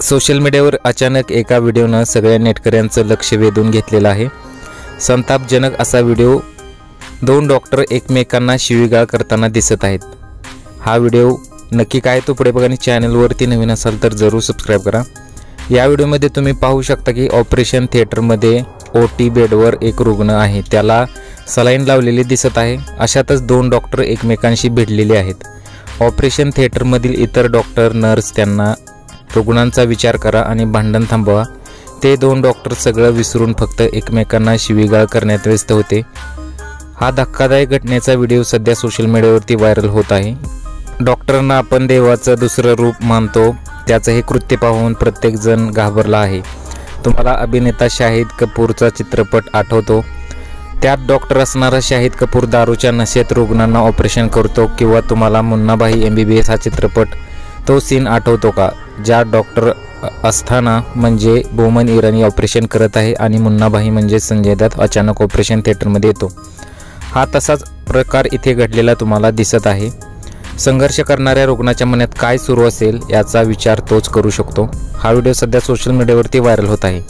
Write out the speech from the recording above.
Social मीडियावर अचानक एका व्हिडिओनं सगळ्या नेटकऱ्यांचं लक्ष वेधून घेतलेलं आहे। संतापजनक असा व्हिडिओ, 2 डॉक्टर एकमेकांना शिवीगाळ करताना दिसत आहेत। हा व्हिडिओ नक्की काय तो पुढे बघा आणि चॅनलवरती नवीन असाल तर जरूर सबस्क्राइब करा। या व्हिडिओमध्ये तुम्ही पाहू शकता की ऑपरेशन थिएटरमध्ये ओटी बेडवर एक रुग्ण आहे, त्याला सलाईन लावलेली दिसत आहे। अशातच 2 डॉक्टर एकमेकांशी भिडलेले आहेत। ऑपरेशन थिएटरमधील इतर डॉक्टर नर्स त्यांना रुग्णांचा विचार करा आणि भांडण थांबवा। ते 2 डॉक्टर सगळं विसरून फक्त एकमेकांना शिवीगाळ करण्यात व्यस्त होते। हा धक्कादायक घटनेचा व्हिडिओ सध्या सोशल मीडियावरती व्हायरल होत आहे। डॉक्टरांना आपण देवाचं दुसरं रूप मानतो, त्याचं हे कृत्य पाहून प्रत्येक जण घाबरला आहे। तुम्हाला अभिनेता शाहिद कपूरचा चित्रपट आठवतो? त्यात डॉक्टर असणारा शाहिद कपूर दारूच्या नशेत रुग्णांना ऑपरेशन करतो, किंवा तुम्हाला मुन्नाभाई MBBS हा चित्रपट तो सीन आठवतो का, ज्या डॉक्टर असताना म्हणजे बोमन इराणी ऑपरेशन करत आहे आणि मुन्नाभाई म्हणजे संजय दत्त अचानक ऑपरेशन थिएटरमध्ये येतो। हा तसाच प्रकार इथे घडलेला तुम्हाला दिसत आहे। संघर्ष करणाऱ्या रुग्णाच्या मनात काय सुरू असेल याचा विचार तोच करू शकतो। हा व्हिडिओ सध्या सोशल मीडियावरती व्हायरल होत आहे।